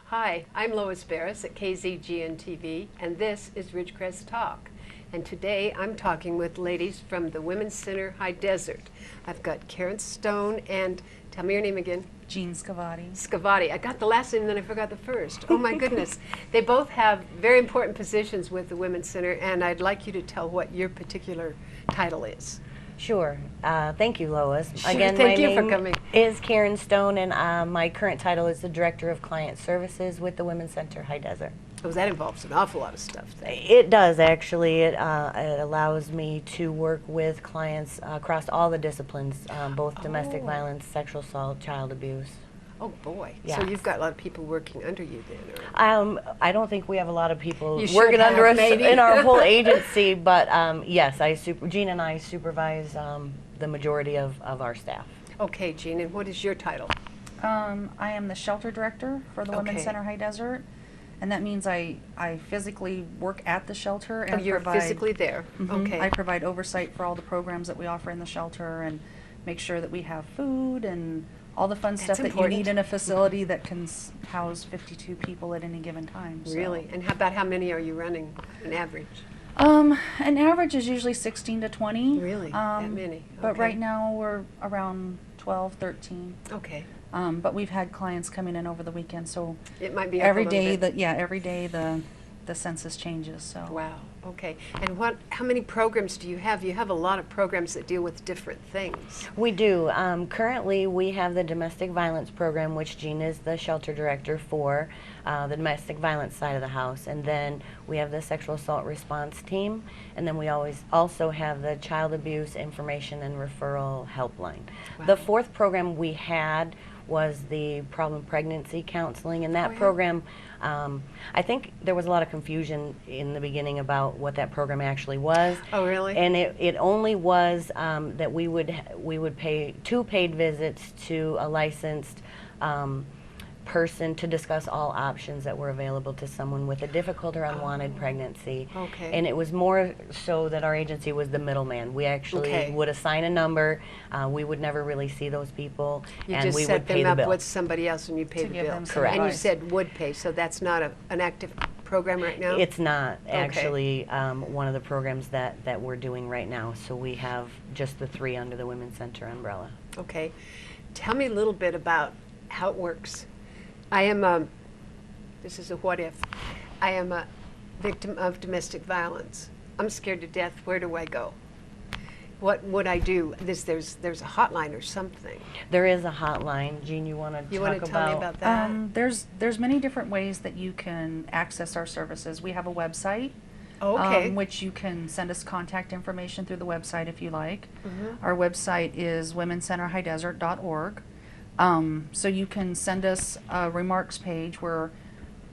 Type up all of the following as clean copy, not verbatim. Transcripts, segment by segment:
Hi, I'm Lois Beres at KZGN-TV, and this is Ridgecrest Talk. And today I'm talking with ladies from the Women's Center High Desert. I've got Karin Stone and, tell me your name again. Jean Scovatti. Scovatti. I got the last name and then I forgot the first. Oh my goodness. They both have very important positions with the Women's Center, and I'd like you to tell what your particular title is. Sure. Thank you, Lois. Sure, Again, thank my you for name coming. is Karin Stone, and my current title is the Director of Client Services with the Women's Center High Desert. Oh, that involves an awful lot of stuff then. It does, actually. It allows me to work with clients across all the disciplines, both domestic violence, sexual assault, child abuse. Oh boy. Yes. So you've got a lot of people working under you then, or? I don't think we have a lot of people You should working under have, us maybe. in our whole agency, but yes, Jean and I supervise the majority of our staff. Okay, Jean, and what is your title? I am the shelter director for the Women's Okay. Center High Desert, and that means I physically work at the shelter and Oh, you're provide, physically there. Mhm. Okay. I provide oversight for all the programs that we offer in the shelter and make sure that we have food and all the fun stuff that important. you need in a facility that can house 52 people at any given time. So. Really? And how about how many are you running on average? An average is usually 16 to 20. Really? That many? But Okay. right now we're around 12, 13. Okay. But we've had clients coming in over the weekend, so It might be up a every little day bit. every day the census changes. So Wow. Okay. And how many programs do you have? You have a lot of programs that deal with different things. We do. Currently, we have the domestic violence program, which Jean is the shelter director for, the domestic violence side of the house. And then we have the sexual assault response team. And then we also have the child abuse information and referral helpline. Wow. The fourth program we had was the problem pregnancy counseling, and that Oh, yeah. program, I think there was a lot of confusion in the beginning about what that program actually was. Oh, really? And it only was that we would pay 2 paid visits to a licensed person to discuss all options that were available to someone with a difficult or unwanted pregnancy. Okay. And it was more so that our agency was the middleman. We actually Okay. would assign a number. We would never really see those people, You and just we set would pay them the up bill. with somebody else and you pay To the give bill. them some Correct. And you advice. said would pay, so that's not an active program right now? It's not Okay. actually one of the programs that we're doing right now. So we have just the 3 under the Women's Center umbrella. Okay. Tell me a little bit about how it works. I am this is a what if. I am a victim of domestic violence. I'm scared to death. Where do I go? What would I do? There's a hotline or something. There is a hotline. Jean, you want to You talk want to tell me about that? there's many different ways that you can access our services. We have a website. Okay. Which you can send us contact information through the website if you like. Mm-hmm. Our website is womencenterhighdesert.org. So you can send us a remarks page where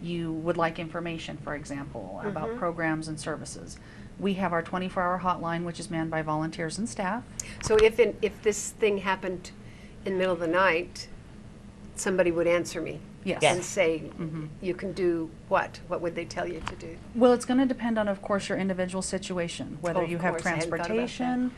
you would like information, for example, about Mm-hmm. programs and services. We have our 24-hour hotline, which is manned by volunteers and staff. So if this thing happened in the middle of the night, somebody would answer me Yes. and say, Mm-hmm. you can do what? What would they tell you to do? Well, it's going to depend on, of course, your individual situation, whether Oh, of you have course, I hadn't thought about that. transportation,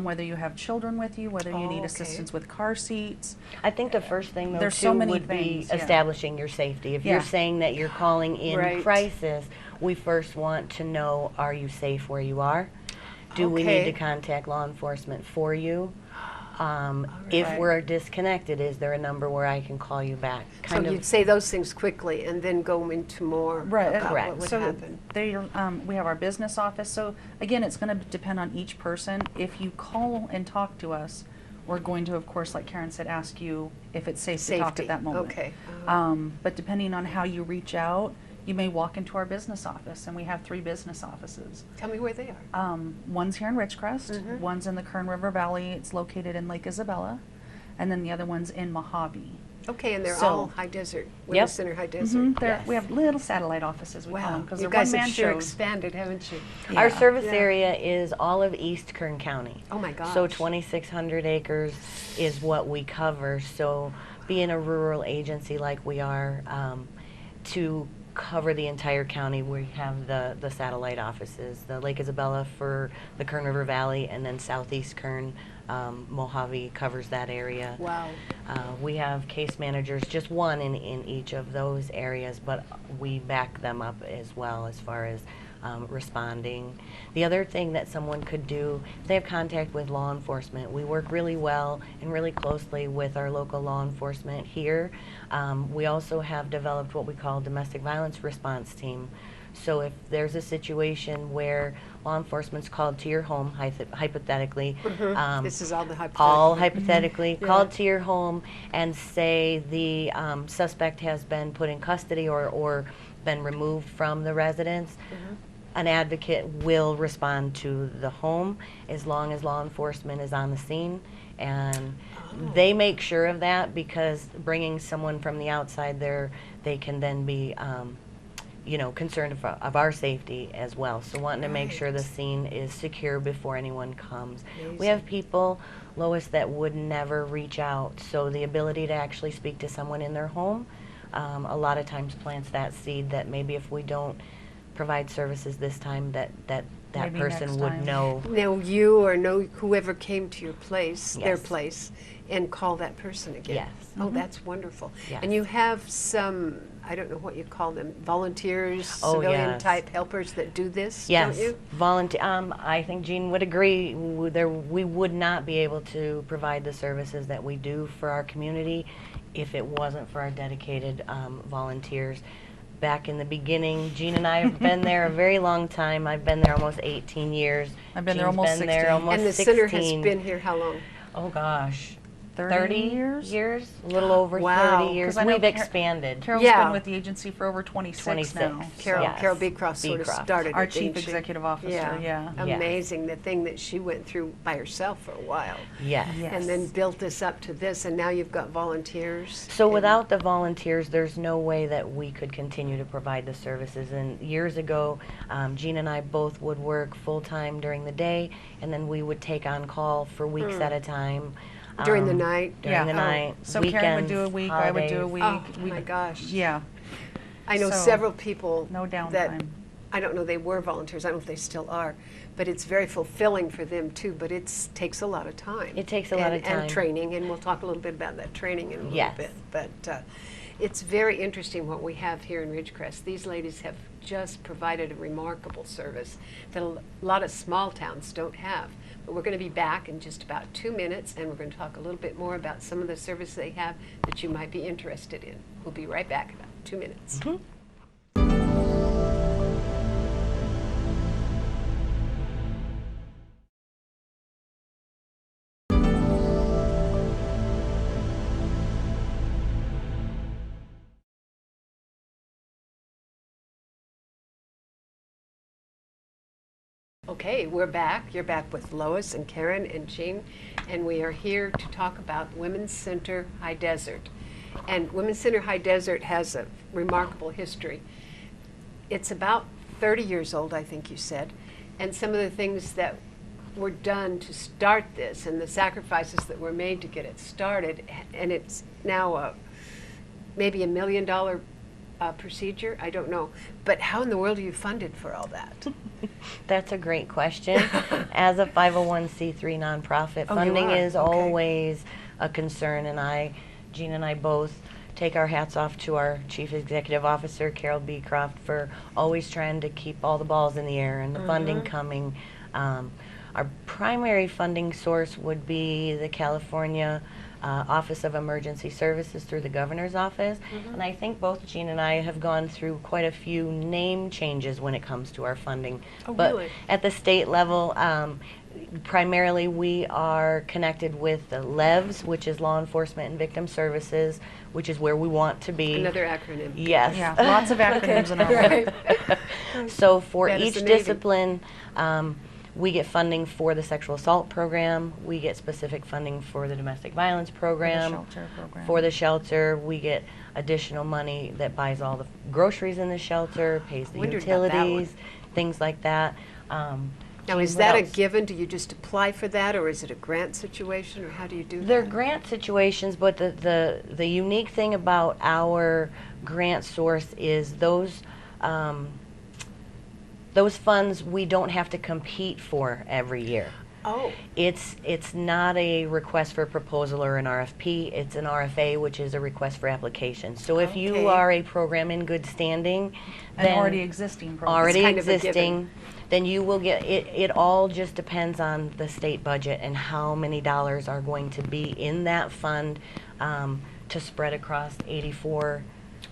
whether you have children with you, whether you Oh, need okay. assistance with car seats. I think the first thing, though, There's too, so many would things, be yeah. establishing your safety. If Yeah. you're saying that you're calling in Right. crisis, we first want to know, are you safe where you are? Do we need Okay. to contact law enforcement for you? If right. we're disconnected, is there a number where I can call you back? So you'd say those things quickly and then go into more Right, about correct. what would so happen. we have our business office. So again, it's going to depend on each person. If you call and talk to us, we're going to, of course, like Karin said, ask you if it's safe to talk Safety. at that moment. Okay. But depending on how you reach out, you may walk into our business office, and we have 3 business offices. Tell me where they are. One's here in Ridgecrest, Mhm. one's in the Kern River Valley. It's located in Lake Isabella, and then the other one's in Mojave. Okay, and they're So- all high desert. Women's Center High Desert. They're- We Yes. have little satellite offices, we call Wow, them, because you they're guys have one-man sure shows. expanded, haven't you? Our Yeah. service Yeah. area is all of East Kern County. Oh my gosh. So 2,600 acres is what we cover. So being a rural agency like we are, to cover the entire county, we have the satellite offices, the Lake Isabella for the Kern River Valley, and then Southeast Kern Mojave covers that area. Wow. We have case managers, just one in each of those areas, but we back them up as well as far as responding. The other thing that someone could do, if they have contact with law enforcement, we work really well and really closely with our local law enforcement here. We also have developed what we call domestic violence response team. So if there's a situation where law enforcement's called to your home, hypothetically, This is all the all hypothetical. hypothetically, Yeah. called to your home and say the suspect has been put in custody or been removed from the residence, an advocate will respond to the home as long as law enforcement is on the scene. And they make sure of that because bringing someone from the outside there, they can then be concerned of our safety as well. So wanting to make sure the scene is secure before anyone comes. We have people, Lois, that would never reach out. So the ability to actually speak to someone in their home, a lot of times plants that seed that maybe if we don't provide services this time, that Maybe person next would time. know. Know you or know whoever came to your place, their Yes. place, and call that person again. Yes. Oh, that's wonderful. Yes. And you have some, I don't know what you call them, volunteers, Oh, civilian yes. type helpers that do this, Yes, don't you? volunteer. I think Jean would agree. We would not be able to provide the services that we do for our community if it wasn't for our dedicated volunteers. Back in the beginning, Jean and I have been there a very long time. I've been there almost 18 years. I've been there Jean's almost been there 16. almost And the 16. center has been here how long? Oh gosh, 30 years? A little over Wow. 30 years. 'Cause I know We've expanded. Carol's Yeah. been with the agency for over 26 now. 26. Carol, Yes. Carol Beecroft sort of Beecroft. started Our it, chief didn't she? executive officer, yeah. Yes. Amazing, the thing that she went through by herself for a while. Yes. Yes. And then built this up to this, and now you've got volunteers. So and- without the volunteers, there's no way that we could continue to provide the services. And years ago, Jean and I both would work full-time during the day, and then we would take on call for weeks at a time. During the night? During Yeah. the Oh. night. So Karin would do a weekends, week, I would do a holidays. week. Oh, my gosh. Yeah. I know So, several people no that, downtime. I don't know, they were volunteers, I don't know if they still are, but it's very fulfilling for them too, but it takes a lot of time. It takes a lot of time. And training, and we'll talk a little bit about that training in a little Yes. bit. But it's very interesting what we have here in Ridgecrest. These ladies have just provided a remarkable service that a lot of small towns don't have. But we're going to be back in just about 2 minutes, and we're going to talk a little bit more about some of the services they have that you might be interested in. We'll be right back in about 2 minutes. Okay, we're back. You're back with Lois and Karin and Jean, and we are here to talk about Women's Center High Desert. And Women's Center High Desert has a remarkable history. It's about 30 years old, I think you said, and some of the things that were done to start this and the sacrifices that were made to get it started, and it's now maybe $1 million procedure, I don't know. But how in the world are you funded for all that? That's a great question. As a 501c3 nonprofit, Oh, you funding are? is Okay. always a concern, and Jean and I both take our hats off to our Chief Executive Officer, Carol Beecroft, for always trying to keep all the balls in the air and the funding coming. Our primary funding source would be the California Office of Emergency Services through the Governor's Office. And I think both Jean and I have gone through quite a few name changes when it comes to our funding. Oh, but really? at the state level, primarily we are connected with the LEVS, which is Law Enforcement and Victim Services, which is where we want to be. Another acronym. Yes. Yeah, lots of acronyms in our work. Right. So for That is each amazing. discipline, we get funding for the sexual assault program. We get specific funding for the domestic violence program. shelter program. For the shelter, we get additional money that buys all the groceries in the shelter, pays the Wondered about that one. utilities, things like that. Now, Jean, is what that a else? given? Do you just apply for that, or is it a grant situation, or how do you do They're that? grant situations, but the unique thing about our grant source is those funds we don't have to compete for every year. Oh, It's not a request for proposal or an RFP. It's an RFA, which is a request for application. So if Okay. you are a program in good standing, An then already existing program. already kind of a existing, then you will get it. It all just depends on the state budget and how many dollars are going to be in that fund to spread across 84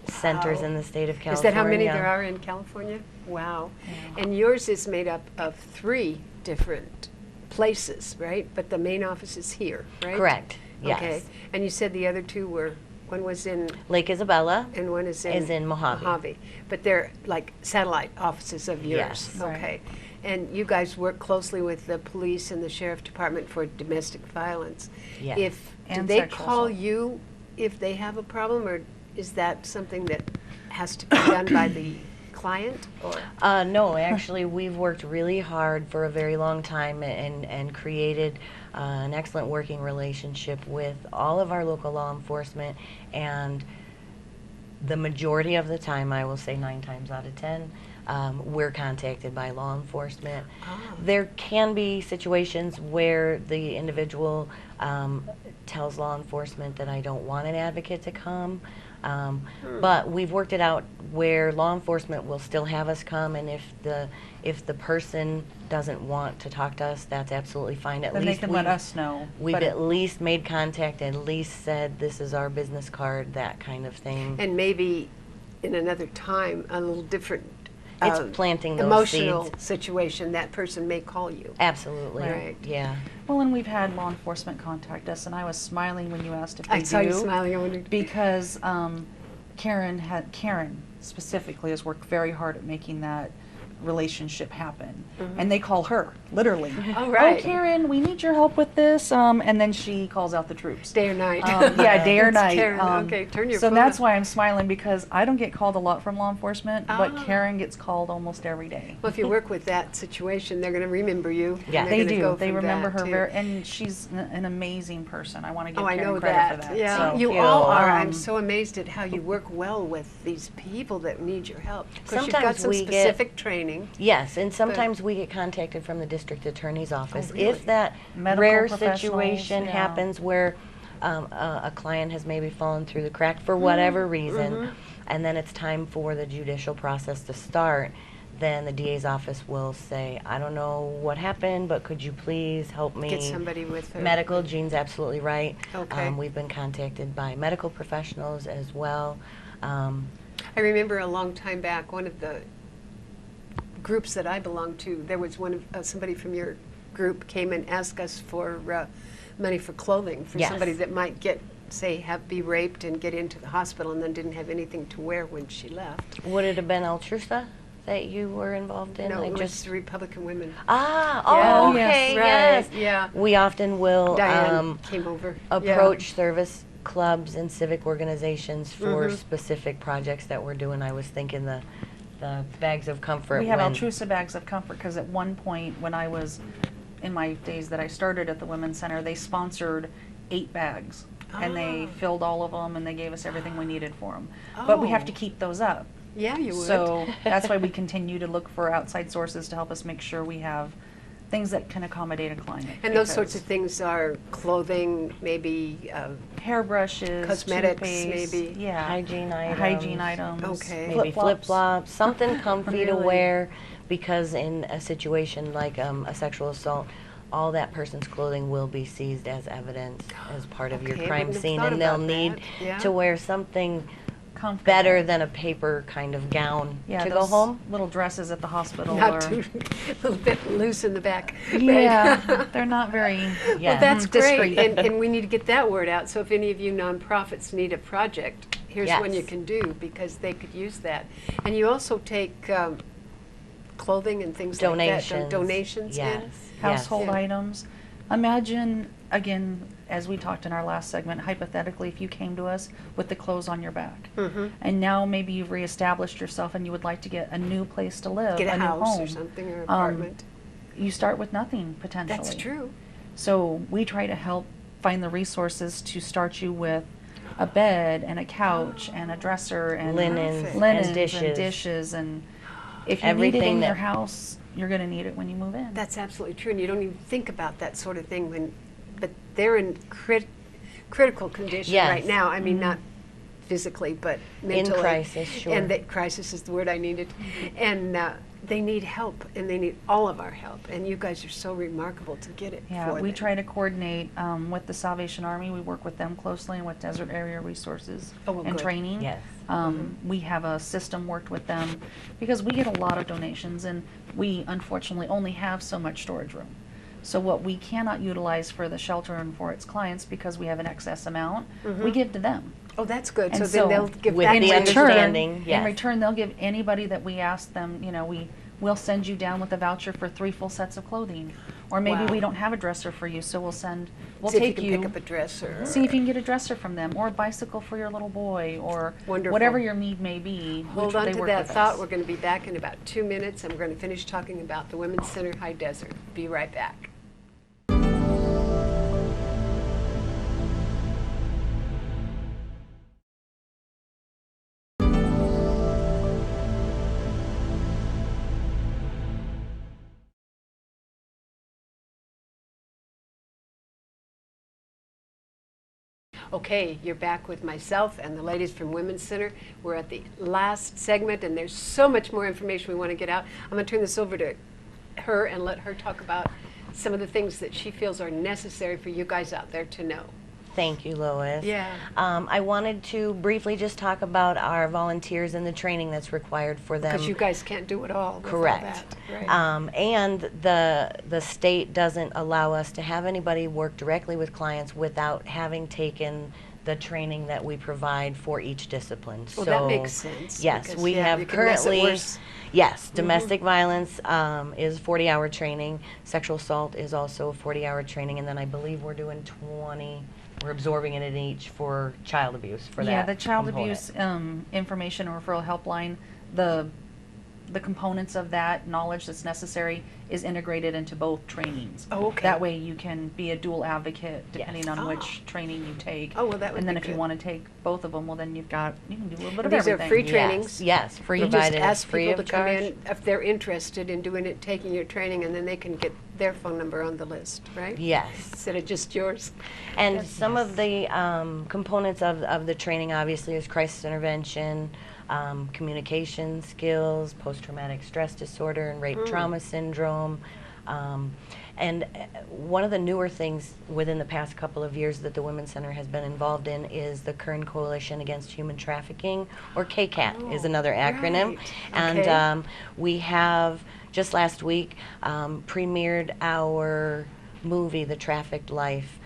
centers Wow. in the state of California. is that how many there are in California? Wow. And yours is made up of 3 different places, right? But the main office is here, right? Correct. Yes. Okay. And you said the other 2 were, one was in, Lake Isabella and one is in Mojave. Mojave. But they're like satellite offices of yours. Yes. Right. Okay. And you guys work closely with the police and the sheriff department for domestic violence. Yes. Do And they sexual call assault. you if they have a problem, or is that something that has to be done by the client? Or No, actually, we've worked really hard for a very long time and created an excellent working relationship with all of our local law enforcement. And the majority of the time, I will say 9 times out of 10, we're contacted by law enforcement. Ah. There can be situations where the individual tells law enforcement that I don't want an advocate to come. But we've worked it out where law enforcement will still have us come, and if the person doesn't want to talk to us, that's absolutely fine. At Then they least can let us know. we've But at least made contact, at least said this is our business card, that kind of thing. and maybe in another time, a little different It's planting those emotional seeds. situation, that person may call you. Absolutely. Right. Yeah. Well, and we've had law enforcement contact us, and I was smiling when you asked if they I saw do. you smiling. I wondered. Because Karin specifically has worked very hard at making that relationship happen, and they call her literally. Oh, right. Oh, Karin, we need your help with this, and then she calls out the troops. Day or night. Yeah, day or It's night. Karen. Okay, turn your so phone that's off. why I'm smiling, because I don't get called a lot from law enforcement, but Ah. Karin gets called almost every day. Well, if you work with that situation, they're going to remember you. and Yeah. they're They gonna do. go They from remember that, her too. very, and she's an amazing person. I want to give Oh, I Karin know credit that. for that. Yeah, So, you all are. I'm Um, so amazed at how you work well with these people that need your help. Because you've got Sometimes some we get- specific training. Yes, and sometimes we get contacted from the district attorney's office. really? If that Medical rare professionals, situation yeah. happens where a client has maybe fallen through the crack for whatever reason, and then it's time for the judicial process to start, then the DA's office will say, I don't know what happened, but could you please help me? Get somebody with her. Medical, Jean's absolutely right. Okay. We've been contacted by medical professionals as well. I remember a long time back, one of the groups that I belonged to, there was one of somebody from your group came and asked us for money for clothing for Yes. somebody that might get, say, be raped and get into the hospital and then didn't have anything to wear when she left. Would it have been Altrusa that you were involved in? No, I it was the Republican women. Ah, Yeah. oh, Yes. okay, Right, yes. yeah. We often will Diane came over. Yeah. approach service clubs and civic organizations for specific projects that we're doing. I was thinking the bags of comfort. We have when- Altrusa bags of comfort, because at one point when I was in my days that I started at the Women's Center, they sponsored 8 bags, and they Ah. filled all of them, and they gave us everything we needed for them. But we have to Oh. keep those up. Yeah, you would. So that's why we continue to look for outside sources to help us make sure we have things that can accommodate a client. And those sorts of because things are clothing, maybe, hairbrushes, cosmetics, toothpaste, maybe. yeah, Hygiene items. hygiene items, Okay. Maybe flip-flops, something comfy to Really? wear, because in a situation like a sexual assault, all that person's clothing will be seized as evidence as part of your Okay, I crime wouldn't have scene, thought and they'll about need that. Yeah. to wear something comfortable. better than a paper kind of gown Yeah, to go those home. little dresses at the hospital Not are, too, a little bit loose in the back. right? yeah, they're not very. Yeah. Well, that's great, discreet. and we need to get that word out. So if any of you nonprofits need a project, here's one you Yes. can do, because they could use that. And you also take clothing and things like that, Donations. donations in? Yes. Household Yeah. items. Imagine, again, as we talked in our last segment, hypothetically, if you came to us with the clothes on your back, and now maybe you've reestablished yourself and you would like to get a new place to live, Get a new house home, or something, or um, apartment. you start with nothing potentially. That's true. So we try to help find the resources to start you with a bed and a couch and a dresser and Linens Perfect. linens and dishes. and if you need it Everything in your that- house, you're going to need it when you move in. That's absolutely true, and you don't even think about that sort of thing but they're in critical condition Yes. right now. I mean, not physically, but mentally. crisis, sure. And that crisis is the word I needed. And they need help, and they need all of our help. And you guys are so remarkable to get it Yeah, for we them. try to coordinate with the Salvation Army. We work with them closely and with Desert Area Resources Oh, well, and good. training. Yes. We have a system worked with them because we get a lot of donations, and we unfortunately only have so much storage room. So what we cannot utilize for the shelter and for its clients, because we have an excess amount, we give to them. Oh, that's good. And So then so they'll give with back the to you. understanding, yes. In return, they'll give anybody that we ask them, you know, we'll send you down with a voucher for 3 full sets of clothing. Or maybe Wow. we don't have a dresser for you, so we'll See take if you can pick up a dress or see if you can get a dresser from them, or a bicycle for your little boy, or Wonderful. whatever your need may be. Hold on they to work that with thought. us. We're going to be back in about 2 minutes, and we're going to finish talking about the Women's Center High Desert. Be right back. Okay, you're back with myself and the ladies from Women's Center. We're at the last segment, and there's so much more information we want to get out. I'm going to turn this over to her and let her talk about some of the things that she feels are necessary for you guys out there to know. Thank you, Lois. Yeah. I wanted to briefly just talk about our volunteers and the training that's required for them. Because you guys can't do it all. with all Correct. that, right? And the state doesn't allow us to have anybody work directly with clients without having taken the training that we provide for each discipline. Well, that makes sense, Yes, because, we yeah, have you can mess it currently. worse. Yes, domestic violence is 40-hour training. Sexual assault is also 40-hour training, and then I believe we're doing 20. We're absorbing it in each for child abuse for that. Yeah, the child component. abuse information and referral helpline, the components of that knowledge that's necessary is integrated into both trainings. Oh, okay. That way you can be a dual advocate depending Yes. on Oh. which training you take. Oh, well, that would And then be if you good. want to take both of them, well, then you can do a little bit of These are everything. free Yes, trainings. yes, free. You just Provided ask free people to of come charge. in if they're interested in doing it, taking your training, and then they can get their phone number on the list, right? Yes. Instead of just yours. And Yes. some of the components of the training obviously is crisis intervention, communication skills, post-traumatic stress disorder and rape trauma syndrome. And one of the newer things within the past couple of years that the Women's Center has been involved in is the Karin Coalition Against Human Trafficking, or KCAT is another acronym. right. And Okay. we have, just last week, premiered our movie, The Trafficked Life,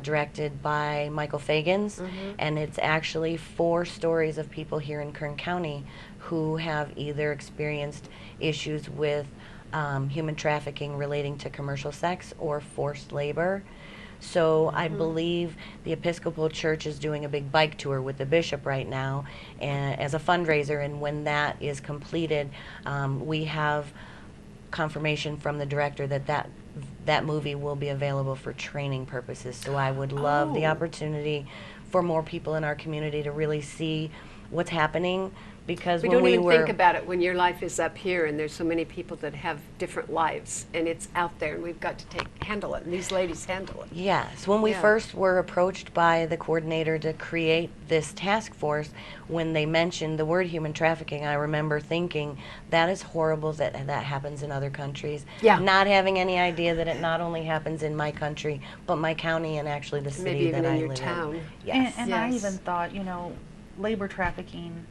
directed by Michael Fagans, and it's actually 4 stories of people here in Kern County who have either experienced issues with human trafficking relating to commercial sex or forced labor. So I believe the Episcopal Church is doing a big bike tour with the bishop right now as a fundraiser, and when that is completed, we have confirmation from the director that movie will be available for training purposes. So I would love the Oh. opportunity for more people in our community to really see what's happening, because We when don't we even were think about it when your life is up here, and there's so many people that have different lives, and it's out there, and we've got to handle it, and these ladies handle it. Yes, when we Yeah. first were approached by the coordinator to create this task force, when they mentioned the word human trafficking, I remember thinking, that is horrible that that happens in other countries. Yeah. Not having any idea that it not only happens in my country, but my county and actually the city Maybe even that in I your live town. in. Yes. And I Yes. even thought, labor trafficking,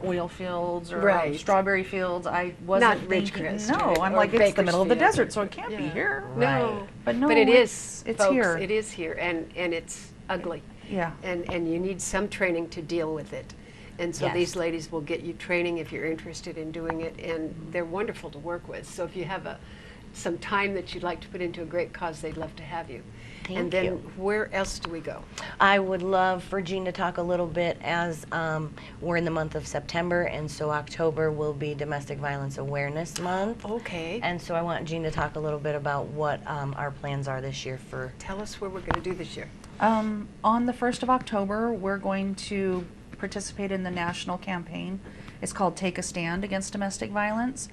oil fields or Right. strawberry fields, I wasn't Not thinking, Ridgecrest, no, right? I'm Or like, it's the middle of the Bakersfield. desert, so it can't be Yeah. here. No, But no, it is, it's folks. here. It is here, and it's ugly. Yeah. And you need some training to deal with it. And so Yes. these ladies will get you training if you're interested in doing it, and they're wonderful to work with. So if you have some time that you'd like to put into a great cause, they'd love to have you. Thank And then you. where else do we go? I would love for Jean to talk a little bit as we're in the month of September, and so October will be Domestic Violence Awareness Month. Okay. And so I want Jean to talk a little bit about what our plans are this year for. Tell us where we're going to do this year. On the 1st of October, we're going to participate in the national campaign. It's called Take a Stand Against Domestic Violence.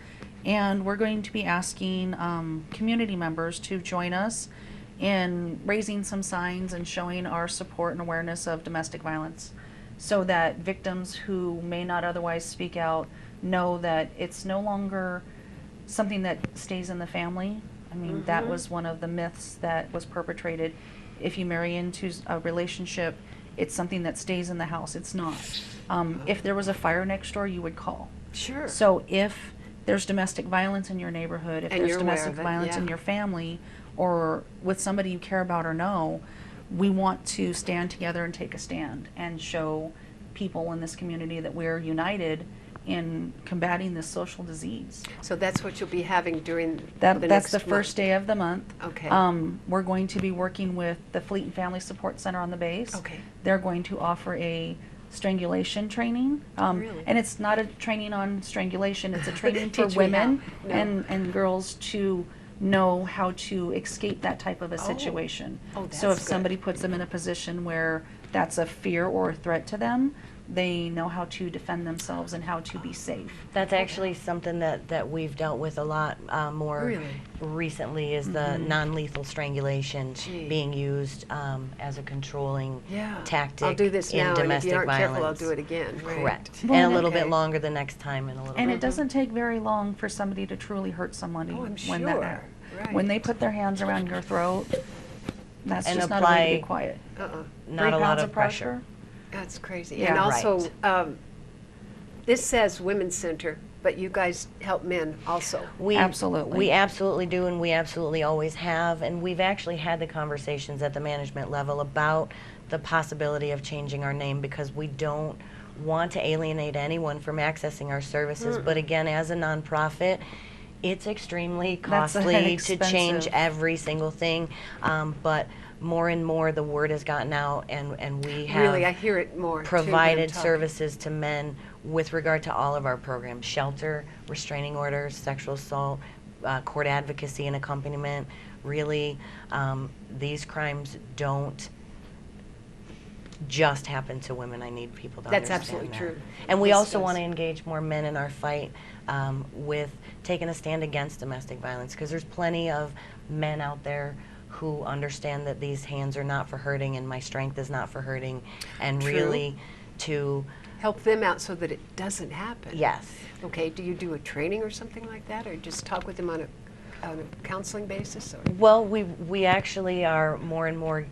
And we're going to be asking community members to join us in raising some signs and showing our support and awareness of domestic violence, so that victims who may not otherwise speak out know that it's no longer something that stays in the family. I mean, that was one of the myths that was perpetrated. If you marry into a relationship, it's something that stays in the house. It's not. If there was a fire next door, you would call. Sure. So if there's domestic violence in your neighborhood, if And there's you're aware domestic of it, violence in yeah. your family or with somebody you care about or know, we want to stand together and take a stand and show people in this community that we're united in combating this social disease. So that's what you'll be having during That's next the first month. day of the month. Okay. We're going to be working with the Fleet and Family Support Center on the base. Okay. They're going to offer a strangulation training. Really? And it's not a training on strangulation, it's a training for Teach me women how. No. and girls to know how to escape that type of a situation. Oh, So if that's somebody good. puts them in a position where that's a fear or a threat to them, they know how to defend themselves and how to be safe. That's actually something that we've dealt with a lot more Really? recently, is the non-lethal strangulation Gee. being used as a controlling tactic I'll do this in now, and if domestic you aren't violence. careful, I'll do it again. Right? Correct. Well, and a little okay. bit longer the next time, and a little And bit. it doesn't take very long for somebody to truly hurt somebody Oh, I'm when sure. that Right. when they put their hands around your throat. That's And just not a way to be apply- quiet. Not 3 a lot pounds of pressure. That's crazy. Yeah. And also, Right. this says Women's Center, but you guys help men also. Absolutely. We absolutely do, and we absolutely always have. And we've actually had the conversations at the management level about the possibility of changing our name, because we don't want to alienate anyone from accessing our services. But again, as a nonprofit, it's extremely That's costly to change expensive. every single thing. But more and more, the word has gotten out, and we have Really, I hear it more. too, when I'm provided talking. services to men with regard to all of our programs: shelter, restraining orders, sexual assault, court advocacy and accompaniment. Really, these crimes don't just happen to women. I need people to That's understand absolutely that. true. And we This also does. want to engage more men in our fight with taking a stand against domestic violence, because there's plenty of men out there who understand that these hands are not for hurting and my strength is not for hurting, and True. really to, Help them out so that it doesn't happen. yes. Okay, do you do a training or something like that, or just talk with them on a counseling basis? Or? Well, we actually are more and more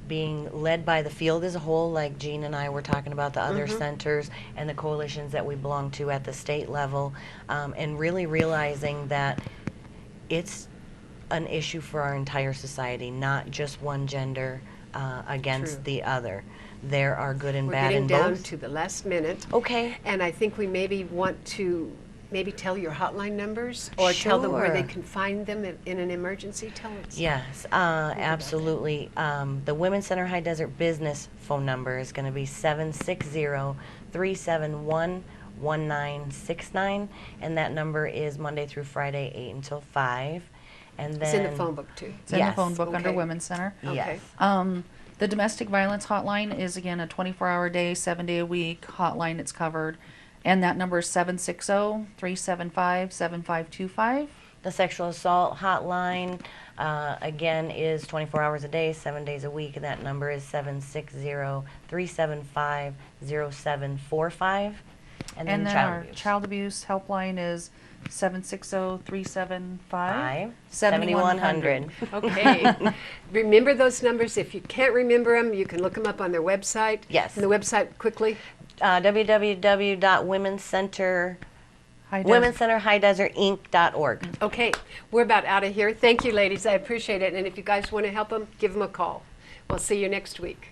being led by the field as a whole, like Jean and I were talking about the other centers and the coalitions that we belong to at the state level, and really realizing that it's an issue for our entire society, not just one gender against True. the other. There are good and We're bad getting in down both. to the last minute. Okay. And I think we maybe want to tell your hotline numbers, or tell them where they Sure. can find them in an emergency. Tell us. Yes, absolutely. The Women's Center High Desert business phone number is going to be 760-371-1969, and that number is Monday through Friday, 8 until 5. And then It's in the phone book too. It's in the Yes. phone book under Okay. Women's Center. Yes. Okay. The domestic violence hotline is, again, a 24-hour day, 7-day-a-week hotline. It's covered. And that number is 760-375-7525. The sexual assault hotline, again, is 24 hours a day, 7 days a week, and that number is 760-375-0745. And then then child our abuse. child abuse helpline is 760-375-7100. 7100. Okay. Remember those numbers. If you can't remember them, you can look them up on their website. Yes. And the website quickly. www.womencenterhighdesertinc.org. Okay. We're about out of here. Thank you, ladies. I appreciate it. And if you guys want to help them, give them a call. We'll see you next week.